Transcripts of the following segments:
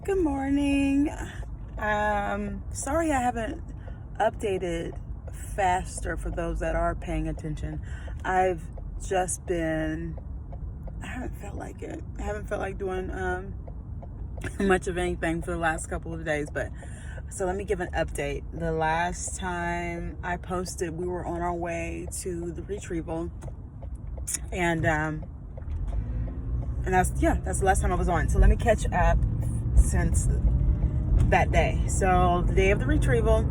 Good morning. Sorry I haven't updated faster for those that are paying attention. I've just been, I haven't felt like it. I haven't felt like doing much of anything for the last couple of days, but so let me give an update. The last time I posted, we were on our way to the Retrieval, and that's the last time I was on. So let me catch up since that day. So the day of the Retrieval,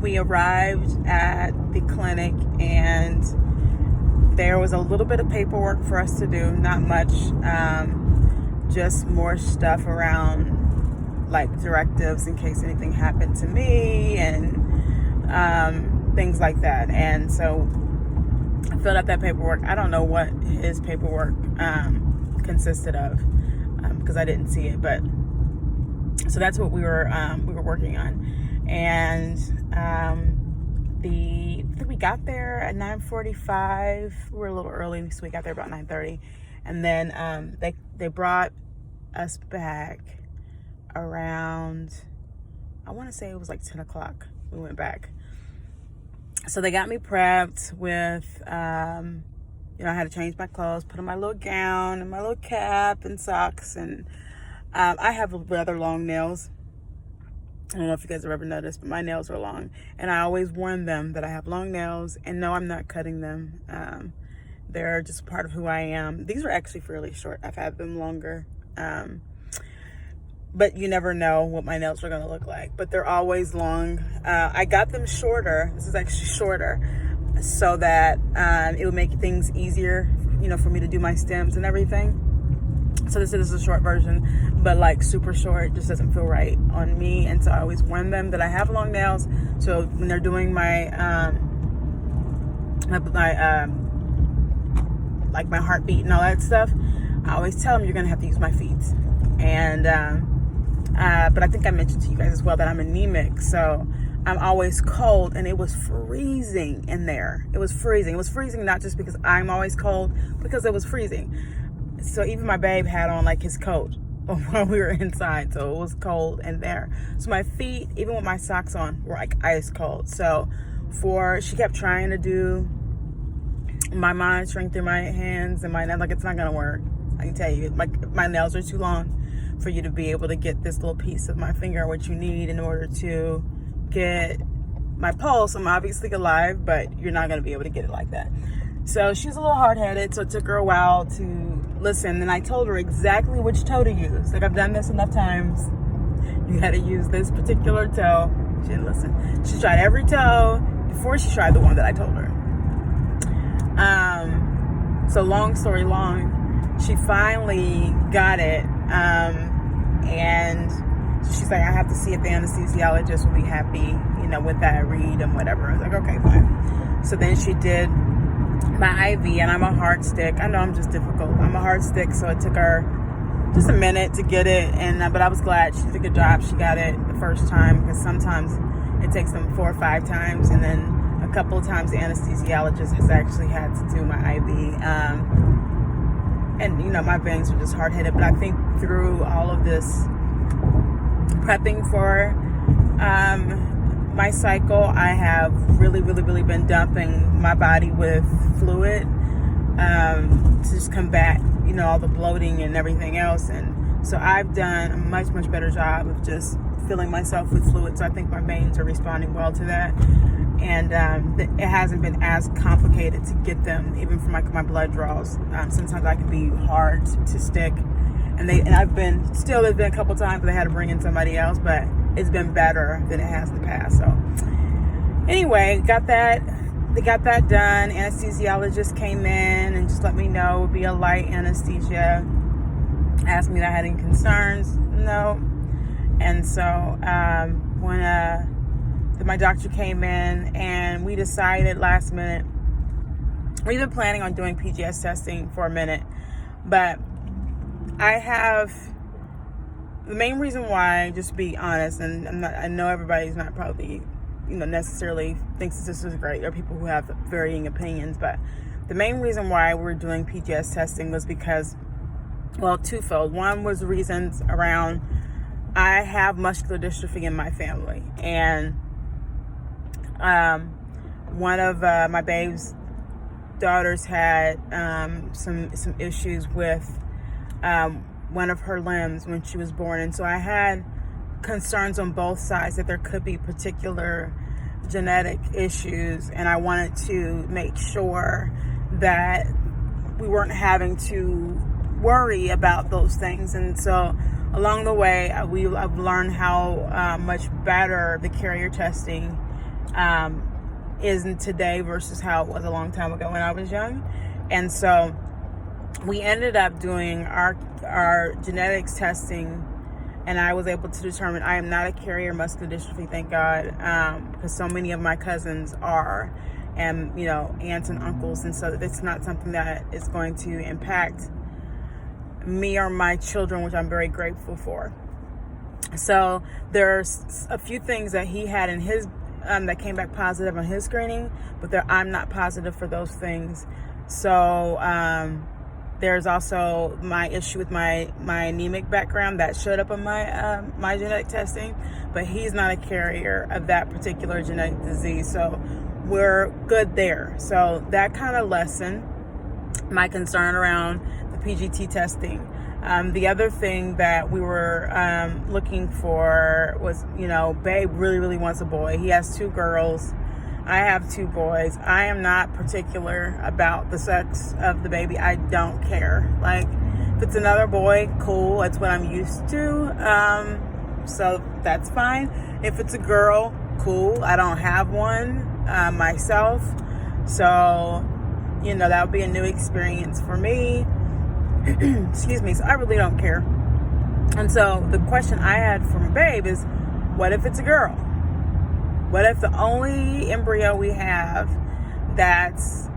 we arrived at the clinic and there was a little bit of paperwork for us to do, not much, just more stuff around like directives in case anything happened to me and things like that. And so I filled out that paperwork. I don't know what his paperwork consisted of because I didn't see it, but so that's what we were working on. And I think we got there at 9:45. We were a little early, so we got there about 9:30. And then they brought us back around, I want to say it was like 10 o'clock. We went back. So they got me prepped with, I had to change my clothes, put on my little gown and my little cap and socks. And I have rather long nails. I don't know if you guys have ever noticed, but my nails are long. And I always warn them that I have long nails. And no, I'm not cutting them. They're just part of who I am. These are actually fairly short. I've had them longer. But you never know what my nails are going to look like. But they're always long. I got them shorter. This is actually shorter so that it would make things easier, for me to do my stems and everything. So this is a short version, but like super short just doesn't feel right on me. And so I always warn them that I have long nails. So when they're doing my like my heartbeat and all that stuff, I always tell them you're going to have to use my feet. And but I think I mentioned to you guys as well that I'm anemic, so I'm always cold, and it was freezing in there. It was freezing. It was freezing not just because I'm always cold, because it was freezing. So even my babe had on like his coat while we were inside, so it was cold in there. So my feet, even with my socks on, were like ice cold. So she kept trying to do my monitoring through my hands and my nails. Like, it's not gonna work. I can tell you, my nails are too long for you to be able to get this little piece of my finger, what you need in order to get my pulse. I'm obviously alive, but you're not going to be able to get it like that. So she's a little hard-headed, so it took her a while to listen. And I told her exactly which toe to use. Like, I've done this enough times. You got to use this particular toe. She didn't listen. She tried every toe before she tried the one that I told her. So long story long, she finally got it. And she's like, I have to see if the anesthesiologist will be happy, with that read and whatever. I was like, okay, fine. So then she did my IV, and I'm a hard stick. I know I'm just difficult. I'm a hard stick, so it took her just a minute to get it. And but I was glad she did a good job. She got it the first time, because sometimes it takes them 4 or 5 times, and then a couple of times the anesthesiologist has actually had to do my IV. And my veins are just hard-headed, but I think through all of this prepping for my cycle, I have really, really, really been dumping my body with fluid to just combat, all the bloating and everything else. And so I've done a much, much better job of just filling myself with fluid. So I think my veins are responding well to that. And it hasn't been as complicated to get them, even for my blood draws. Sometimes I can be hard to stick. And there's been a couple times where they had to bring in somebody else, but it's been better than it has in the past. So anyway, they got that done. Anesthesiologist came in and just let me know it would be a light anesthesia. Asked me if I had any concerns. No. And so when my doctor came in, and we decided last minute, we've been planning on doing PGS testing for a minute, but the main reason why, just to be honest, and I know everybody's not probably, necessarily thinks this is great. There are people who have varying opinions, but the main reason why we're doing PGS testing was because well, twofold. One was reasons around I have muscular dystrophy in my family, and one of my babe's daughters had some issues with one of her limbs when she was born, and so I had concerns on both sides that there could be particular genetic issues, and I wanted to make sure that we weren't having to worry about those things. And so along the way, I've learned how much better the carrier testing isn't today versus how it was a long time ago when I was young. And so we ended up doing our genetics testing, and I was able to determine I am not a carrier of muscular dystrophy, thank God, because so many of my cousins are, and aunts and uncles, and so it's not something that is going to impact me or my children, which I'm very grateful for. So there's a few things that he had in his that came back positive on his screening, but I'm not positive for those things. So there's also my issue with my anemic background that showed up on my genetic testing, but he's not a carrier of that particular genetic disease, so we're good there. So that kind of lessened my concern around the PGT testing. The other thing that we were looking for was, babe really, really wants a boy. He has 2 girls. I have 2 boys. I am not particular about the sex of the baby. I don't care. Like, if it's another boy, cool. That's what I'm used to. So that's fine. If it's a girl, cool. I don't have one myself. So, that would be a new experience for me. Excuse me. So I really don't care. And so the question I had from babe is, what if it's a girl? What if the only embryo we have that's,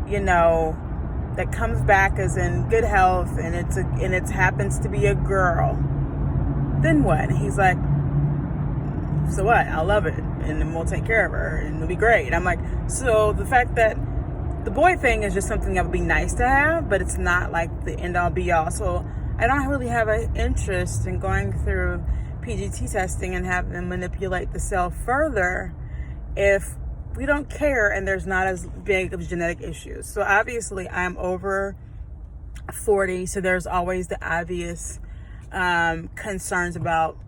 that comes back as in good health, and it happens to be a girl? Then what? And he's like, so what? I'll love it, and then we'll take care of her, and it'll be great. And I'm like, so the fact that the boy thing is just something that would be nice to have, but it's not like the end all be all. So I don't really have an interest in going through PGT testing and have them manipulate the cell further if we don't care and there's not as big of genetic issues. So obviously I'm over 40, so there's always the obvious concerns about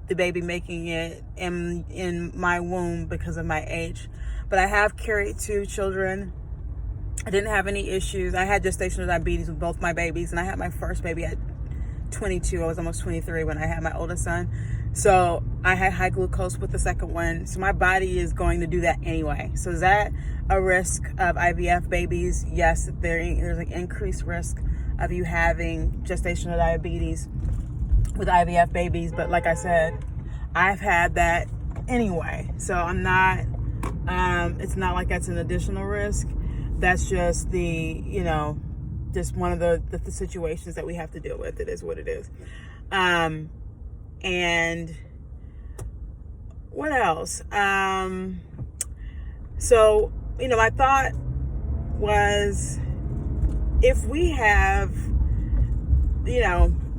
the baby making it in my womb because of my age. But I have carried 2 children. I didn't have any issues. I had gestational diabetes with both my babies, and I had my first baby at 22. I was almost 23 when I had my oldest son. So I had high glucose with the second one. So my body is going to do that anyway. So is that a risk of IVF babies? Yes, there's an increased risk of you having gestational diabetes with IVF babies. But like I said, I've had that anyway. So I'm not, it's not like that's an additional risk. That's just just one of the situations that we have to deal with. It is what it is. And what else? So, my thought was, if we have,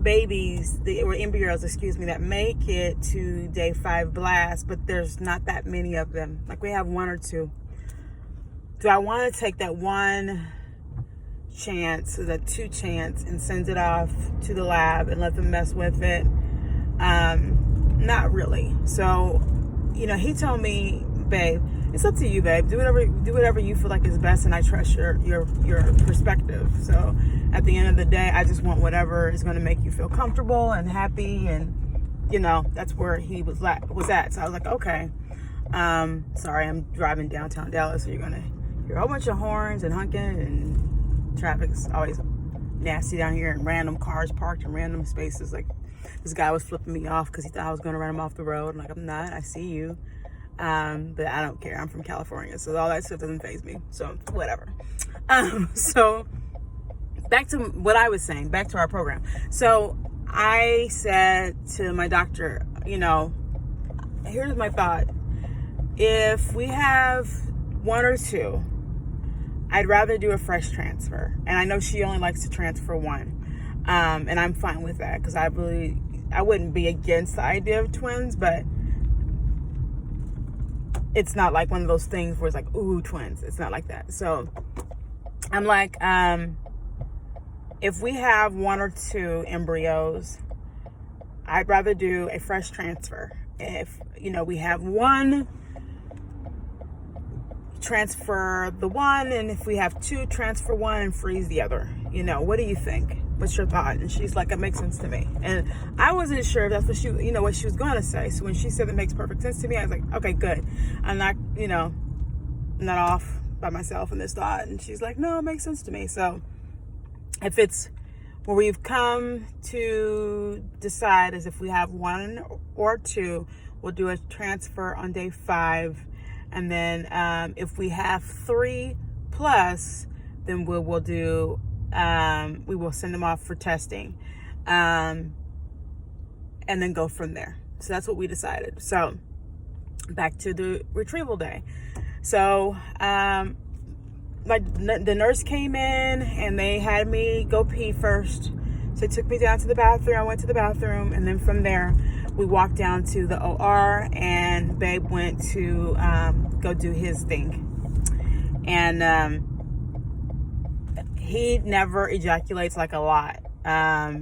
babies, or embryos, that make it to day 5 blast, but there's not that many of them. Like, we have 1 or 2. Do I want to take that 1 chance, or that 2 chance, and send it off to the lab and let them mess with it? Not really. So, he told me, babe, it's up to you, babe. Do whatever you feel like is best, and I trust your perspective. So at the end of the day, I just want whatever is going to make you feel comfortable and happy, and that's where he was at. So I was like, okay. Sorry, I'm driving downtown Dallas, so you're gonna hear a whole bunch of horns and honking, and traffic's always nasty down here, and random cars parked in random spaces. Like, this guy was flipping me off because he thought I was gonna run him off the road. I'm like, I'm not. I see you. But I don't care. I'm from California, so all that stuff doesn't faze me. So whatever. So back to what I was saying. Back to our program. So I said to my doctor, here's my thought. If we have 1 or 2, I'd rather do a fresh transfer. And I know she only likes to transfer 1. And I'm fine with that, because I wouldn't be against the idea of twins, but it's not like one of those things where it's like, ooh, twins. It's not like that. So I'm like, if we have 1 or 2 embryos, I'd rather do a fresh transfer. If, we have 1, transfer the 1, and if we have 2, transfer 1 and freeze the other. What do you think? What's your thought? And she's like, it makes sense to me. And I wasn't sure if that's what she was going to say. So when she said it makes perfect sense to me, I was like, okay, good. I'm not, not off by myself in this thought. And she's like, no, it makes sense to me. So if it's where we've come to decide is if we have 1 or 2, we'll do a transfer on day 5. And then if we have 3 plus, then we will send them off for testing, and then go from there. So that's what we decided. So back to the retrieval day. So the nurse came in and they had me go pee first. So they took me down to the bathroom. I went to the bathroom, and then from there we walked down to the OR, and Babe went to go do his thing. And he never ejaculates like a lot,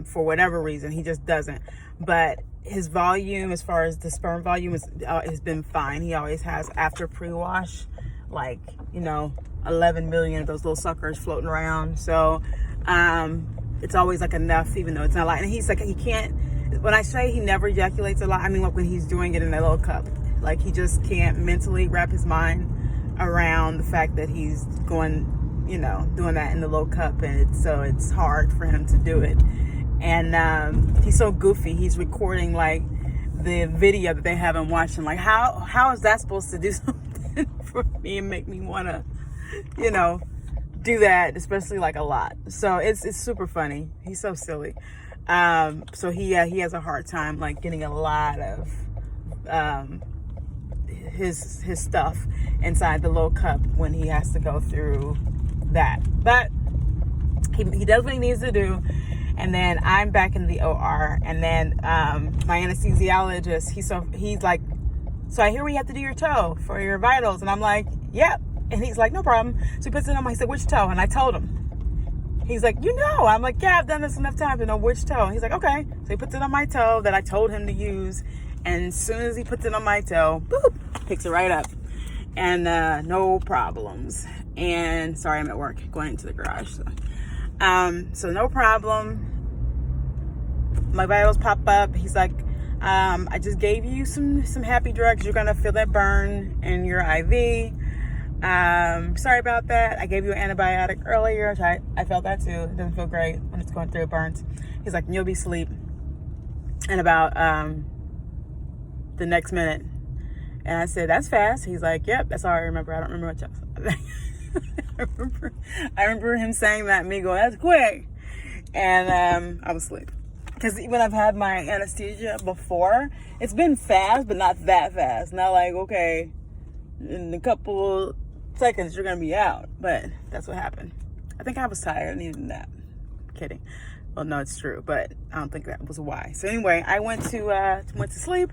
for whatever reason. He just doesn't. But his volume, as far as the sperm volume, has been fine. He always has, after pre-wash, 11 million of those little suckers floating around. So it's always like enough, even though it's not a lot. And he's like, he can't, when I say he never ejaculates a lot, I mean like when he's doing it in that little cup. Like, he just can't mentally wrap his mind around the fact that he's going, doing that in the little cup, and so it's hard for him to do it. And he's so goofy. He's recording like the video that they have him watching. Like, how is that supposed to do something for me and make me want to, do that, especially like a lot. So it's super funny. He's so silly. So he has a hard time like getting a lot of his stuff inside the little cup when he has to go through that. But he does what he needs to do. And then I'm back in the OR, and then my anesthesiologist, he's like, so I hear we have to do your toe for your vitals. And I'm like, yep. And he's like, no problem. So he puts it on he said, which toe? And I told him. He's like, I'm like, yeah, I've done this enough time to know which toe. And he's like, okay. So he puts it on my toe that I told him to use. And as soon as he puts it on my toe, boop, picks it right up. And no problems. And sorry, I'm at work going into the garage. So no problem. My vitals pop up. He's like, I just gave you some happy drugs. You're gonna feel that burn in your IV. Sorry about that. I gave you an antibiotic earlier, which I felt that too. It doesn't feel great when it's going through. It burns. He's like, you'll be asleep in about the next minute. And I said, that's fast. He's like, yep, that's all I remember. I don't remember what I remember him saying that, and me going, that's quick. And I was asleep. Because when I've had my anesthesia before, it's been fast, but not that fast. Not like, okay, in a couple seconds, you're going to be out. But that's what happened. I think I was tired and needed a nap. Kidding. Well, no, it's true, but I don't think that was why. So anyway, I went to sleep.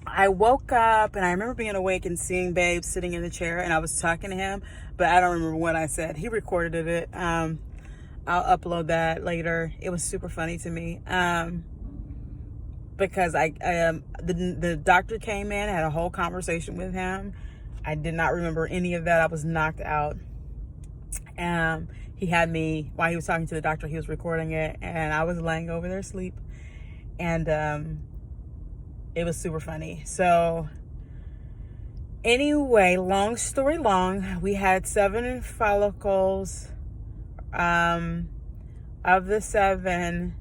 I woke up, and I remember being awake and seeing Babe sitting in the chair, and I was talking to him, but I don't remember what I said. He recorded it. I'll upload that later. It was super funny to me, because the doctor came in, had a whole conversation with him. I did not remember any of that. I was knocked out. He had me, while he was talking to the doctor, he was recording it, and I was laying over there asleep, and it was super funny. So anyway, long story long, we had 7 follicles. Of the 7,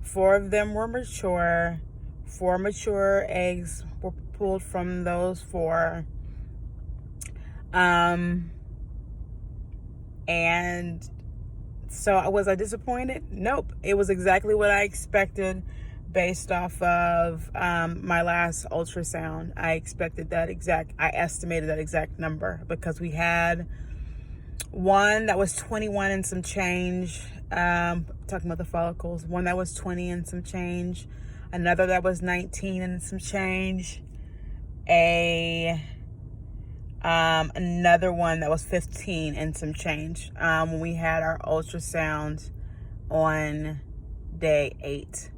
4 of them were mature. 4 mature eggs were pulled from those 4. And so was I disappointed? Nope. It was exactly what I expected based off of my last ultrasound. I estimated that exact number, because we had one that was 21 and some change talking about the follicles. One that was 20 and some change, another that was 19 and some change, another one that was 15 and some change, when we had our ultrasound on day 8.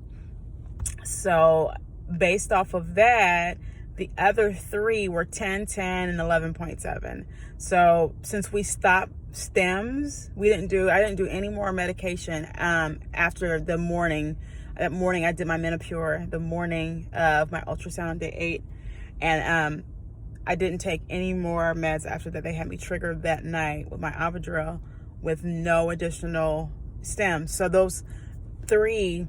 So based off of that, the other 3 were 10, 10, and 11.7. So since we stopped stems, I didn't do any more medication after the morning. That morning I did my Menopur, the morning of my ultrasound on day 8. And I didn't take any more meds after that. They had me triggered that night with my Embryo with no additional stems. So those 3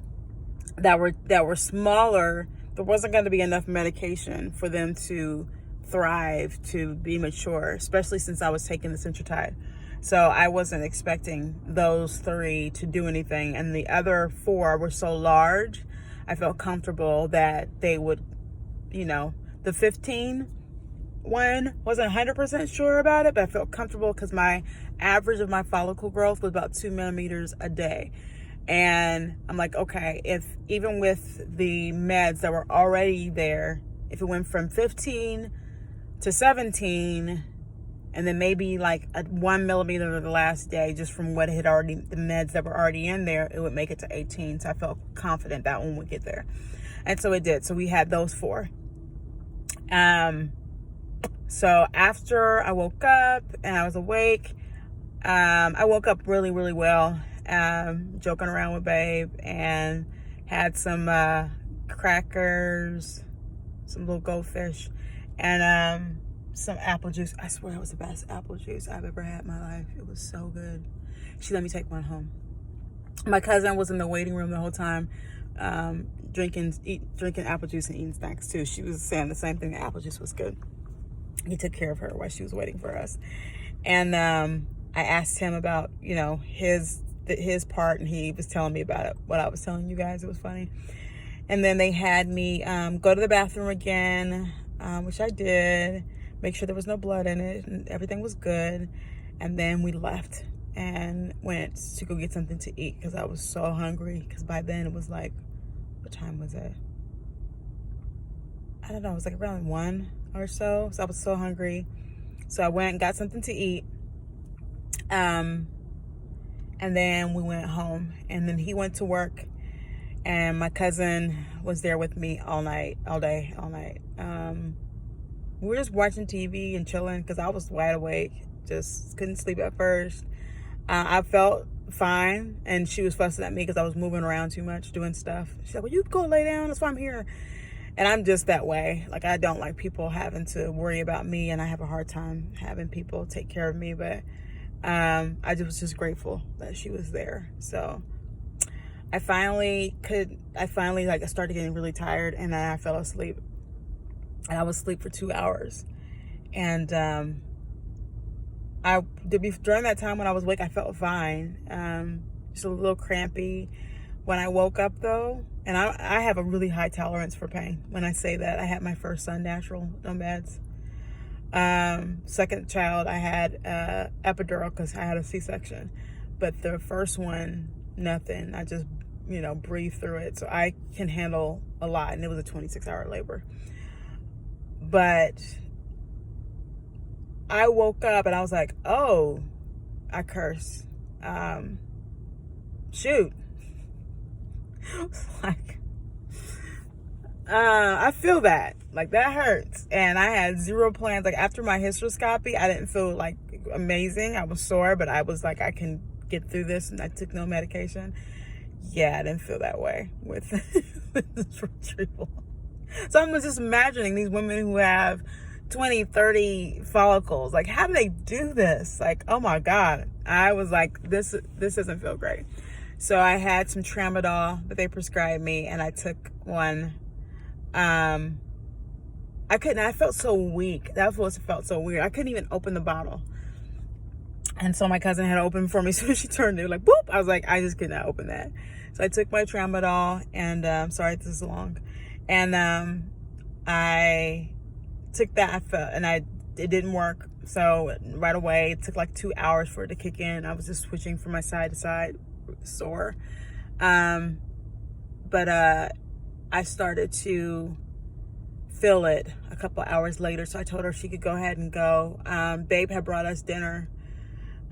that were smaller, there wasn't going to be enough medication for them to thrive, to be mature, especially since I was taking the Centrotide. So I wasn't expecting those 3 to do anything. And the other 4 were so large, I felt comfortable that they would, the 15 one, wasn't 100% sure about it, but I felt comfortable because my average of my follicle growth was about 2 millimeters a day. And I'm like, okay, if even with the meds that were already there, if it went from 15 to 17, and then maybe like 1 millimeter the last day, just from what had already, the meds that were already in there, it would make it to 18. So I felt confident that one would get there. And so it did. So we had those 4. So after I woke up and I was awake, I woke up really, really well, joking around with Babe, and had some crackers, some little goldfish, and some apple juice. I swear it was the best apple juice I've ever had in my life. It was so good. She let me take one home. My cousin was in the waiting room the whole time, drinking apple juice and eating snacks too. She was saying the same thing. The apple juice was good. He took care of her while she was waiting for us. And I asked him about, his part, and he was telling me about it, what I was telling you guys. It was funny. And then they had me go to the bathroom again, which I did, make sure there was no blood in it and everything was good. And then we left and went to go get something to eat because I was so hungry, because by then it was like, what time was it? I don't know, it was like around 1 or so. So I was so hungry. So I went and got something to eat. And then we went home, and then he went to work, and my cousin was there with me all day, all night. We were just watching TV and chilling because I was wide awake, just couldn't sleep at first. I felt fine, and she was fussing at me because I was moving around too much, doing stuff. She said, well, you go lay down, that's why I'm here. And I'm just that way. Like, I don't like people having to worry about me, and I have a hard time having people take care of me. But I was just grateful that she was there. So I finally started getting really tired, and then I fell asleep. And I was asleep for 2 hours. And during that time when I was awake, I felt fine. Just a little crampy. When I woke up though, and I have a really high tolerance for pain. When I say that, I had my first son natural, no meds. Second child, I had epidural because I had a C-section. But the first one, nothing. I just, breathed through it. So I can handle a lot. And it was a 26-hour labor. But I woke up and I was like, oh, I curse. Shoot. Like, I feel that. Like, that hurts. And I had zero plans. Like, after my hysteroscopy, I didn't feel, like, amazing. I was sore, but I was like, I can get through this, and I took no medication. Yeah, I didn't feel that way with, with this retrieval. So I'm just imagining these women who have 20, 30 follicles. Like, how do they do this? Like, oh my God. I was like, this doesn't feel great. So I had some tramadol that they prescribed me, and I took one. I felt so weak. That felt so weird. I couldn't even open the bottle. And so my cousin had to open for me. So she turned it like, boop. I was like, I just could not open that. So I took my tramadol, and sorry this is long. And I took that, it didn't work. So right away, it took like 2 hours for it to kick in. I was just switching from my side to side, sore. But I started to feel it a couple hours later, so I told her she could go ahead and go. Babe had brought us dinner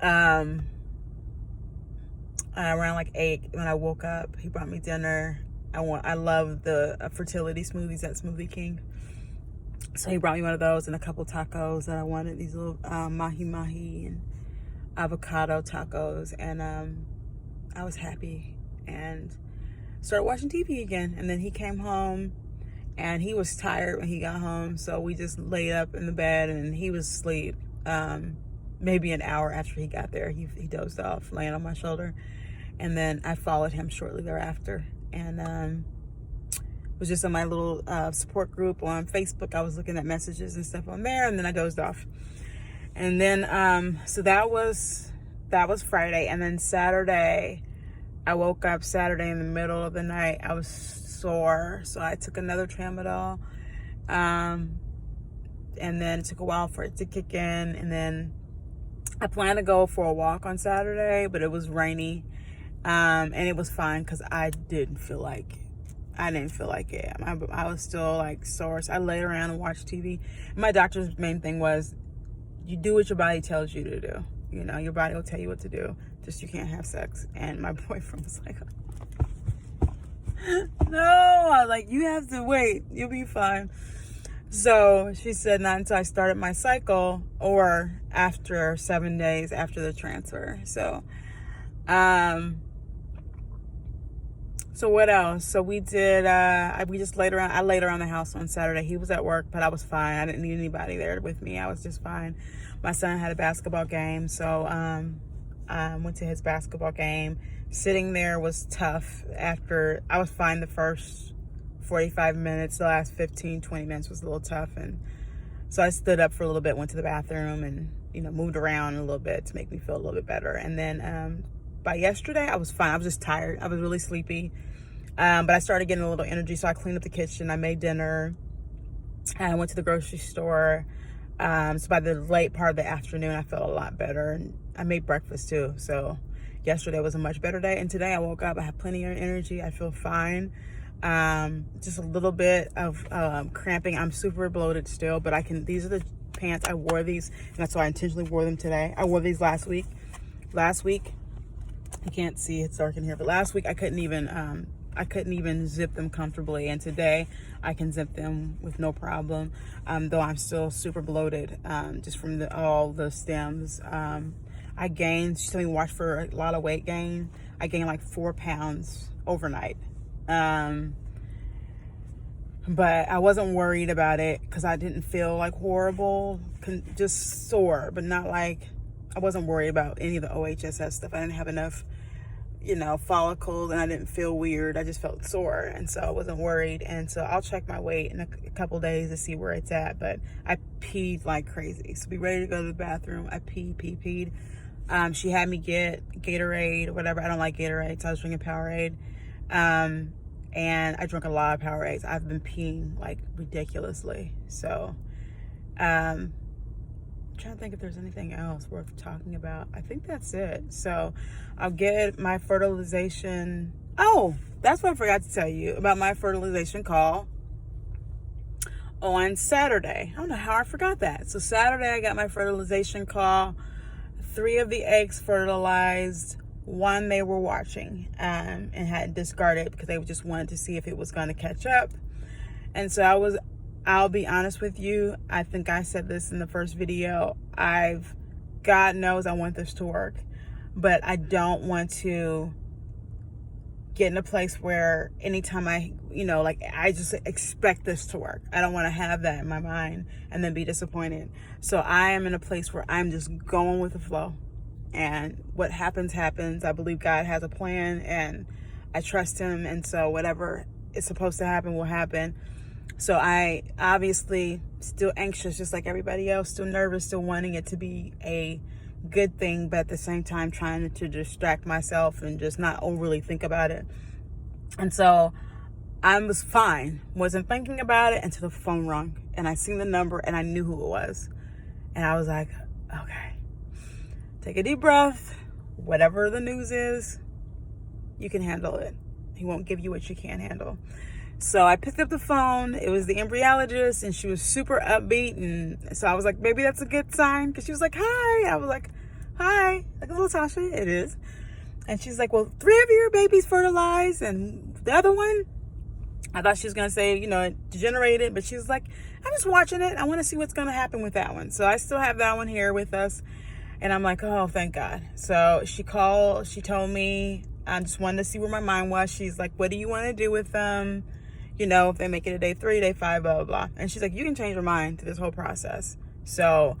around like 8 when I woke up. He brought me dinner. I love the fertility smoothies at Smoothie King. So he brought me one of those and a couple tacos that I wanted, these little mahi and avocado tacos. And I was happy and started watching TV again. And then he came home and he was tired when he got home. So we just laid up in the bed and he was asleep. Maybe an hour after he got there, he dozed off laying on my shoulder. And then I followed him shortly thereafter. And was just on my little support group on Facebook. I was looking at messages and stuff on there, and then I dozed off. And then so that was Friday. And then Saturday, I woke up Saturday in the middle of the night. I was sore, so I took another tramadol. And then it took a while for it to kick in. And then I planned to go for a walk on Saturday, but it was rainy. And it was fine because I didn't feel like it. I was still like sore. So I laid around and watched TV. My doctor's main thing was, you do what your body tells you to do. You know, your body will tell you what to do. Just you can't have sex. And my boyfriend was like, no. I was like, you have to wait. You'll be fine. So she said not until I started my cycle or after 7 days after the transfer. So what else? So we did, we just laid around. I laid around the house on Saturday. He was at work, but I was fine. I didn't need anybody there with me. I was just fine. My son had a basketball game, so went to his basketball game. Sitting there was tough. After I was fine the first 45 minutes, the last 15, 20 minutes was a little tough. And so I stood up for a little bit, went to the bathroom and, moved around a little bit to make me feel a little bit better. And then by yesterday, I was fine. I was just tired. I was really sleepy. But I started getting a little energy, so I cleaned up the kitchen. I made dinner. I went to the grocery store. So by the late part of the afternoon, I felt a lot better. And I made breakfast too. So yesterday was a much better day. And today I woke up. I have plenty of energy. I feel fine. Just a little bit of cramping. I'm super bloated still, but these are the pants. I wore these, and that's why I intentionally wore them today. I wore these last week. You can't see, it's dark in here, but last week I couldn't even zip them comfortably, and today I can zip them with no problem, though I'm still super bloated, just from all the stems. I gained, she told me watch for a lot of weight gain. I gained like 4 pounds overnight. But I wasn't worried about it because I didn't feel like horrible, just sore, but not like, I wasn't worried about any of the OHSS stuff. I didn't have enough, follicles, and I didn't feel weird. I just felt sore, and so I wasn't worried. And so I'll check my weight in a couple days to see where it's at. But I peed like crazy, so be ready to go to the bathroom. I peed. She had me get Gatorade or whatever. I don't like Gatorade, so I was drinking Powerade. And I drank a lot of Powerades. I've been peeing like ridiculously. So, I'm trying to think if there's anything else worth talking about. I think that's it. So I'll get my fertilization. Oh, that's what I forgot to tell you about my fertilization call on Saturday. I don't know how I forgot that. So Saturday I got my fertilization call. 3 of the eggs fertilized. 1 they were watching and had discarded because they just wanted to see if it was going to catch up. And so I'll be honest with you, I think I said this in the first video, God knows I want this to work, but I don't want to get in a place where anytime I just expect this to work. I don't want to have that in my mind and then be disappointed. So I am in a place where I'm just going with the flow. And what happens, happens. I believe God has a plan and I trust him. And so whatever is supposed to happen will happen. So I obviously still anxious, just like everybody else, still nervous, still wanting it to be a good thing, but at the same time trying to distract myself and just not overly think about it. And so I was fine, wasn't thinking about it until the phone rung and I seen the number and I knew who it was. And I was like, okay, take a deep breath, whatever the news is, you can handle it. He won't give you what you can't handle. So I picked up the phone. It was the embryologist, and she was super upbeat. And so I was like, maybe that's a good sign. Because she was like, hi. I was like, hi. Like, Latasha, it is. And she's like, well, 3 of your babies fertilized, and the other one, I thought she was going to say, it degenerated, but she was like, I'm just watching it. I want to see what's going to happen with that one. So I still have that one here with us. And I'm like, oh, thank God. So she called. She told me, I just wanted to see where my mind was. She's like, what do you want to do with them? If they make it to day 3, day 5, blah, blah, blah. And she's like, you can change your mind to this whole process. So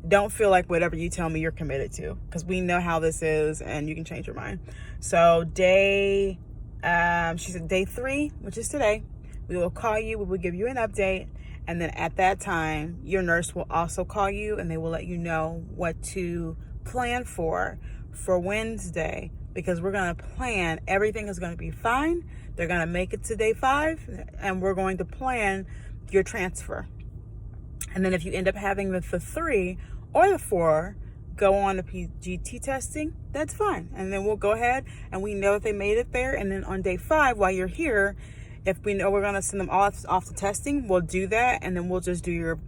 don't feel like whatever you tell me you're committed to, because we know how this is and you can change your mind. So she said day 3, which is today, we will call you. We will give you an update. And then at that time, your nurse will also call you, and they will let you know what to plan for Wednesday, because we're going to plan. Everything is going to be fine. They're going to make it to day 5, and we're going to plan your transfer. And then if you end up having the 3 or the 4 go on to PGT testing, that's fine. And then we'll go ahead, and we know that they made it there. And then on day 5, while you're here, if we know we're going to send them off to testing, we'll do that. And then we'll just do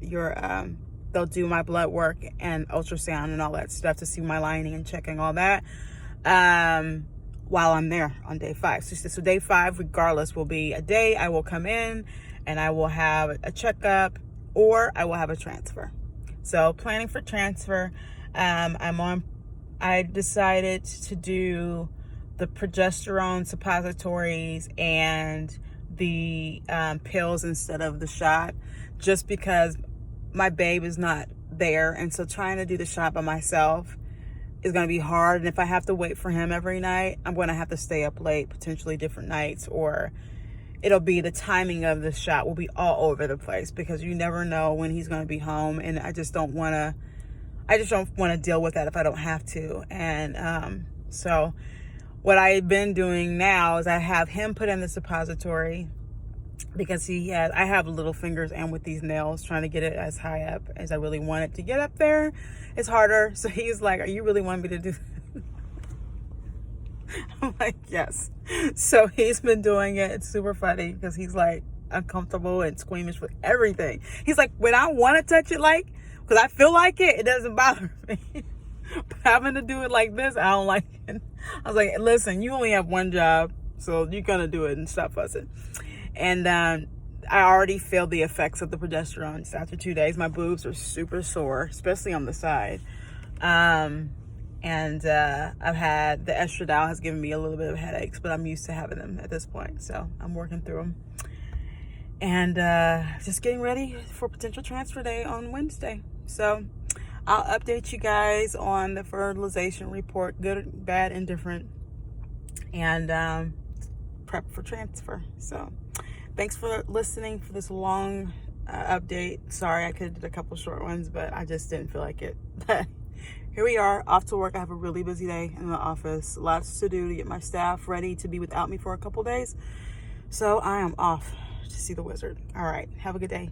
they'll do my blood work and ultrasound and all that stuff to see my lining and checking all that while I'm there on day 5. So day 5, regardless, will be a day I will come in and I will have a checkup, or I will have a transfer. So planning for transfer, I decided to do the progesterone suppositories and the pills instead of the shot, just because my babe is not there. And so trying to do the shot by myself is going to be hard. And if I have to wait for him every night, I'm going to have to stay up late, potentially different nights, or it'll be the timing of the shot will be all over the place, because you never know when he's going to be home. And I just don't want to deal with that if I don't have to. And so what I've been doing now is I have him put in the suppository, because I have little fingers, and with these nails, trying to get it as high up as I really want it to get up there, it's harder. So he's like, are you really wanting me to do that? I'm like, yes. So he's been doing it. It's super funny, because he's like uncomfortable and squeamish with everything. He's like, when I want to touch it, because I feel like it doesn't bother me. But having to do it like this, I don't like it. I was like, listen, you only have one job, so you're going to do it and stop fussing. And I already feel the effects of the progesterone. So after 2 days, my boobs are super sore, especially on the side. And I've had the estradiol has given me a little bit of headaches, but I'm used to having them at this point. So I'm working through them. And just getting ready for potential transfer day on Wednesday. So I'll update you guys on the fertilization report, good, bad, and different, and prep for transfer. So thanks for listening for this long update. Sorry, I could have did a couple short ones, but I just didn't feel like it. But here we are, off to work. I have a really busy day in the office. Lots to do to get my staff ready to be without me for a couple days. So I am off to see the wizard. All right, have a good day.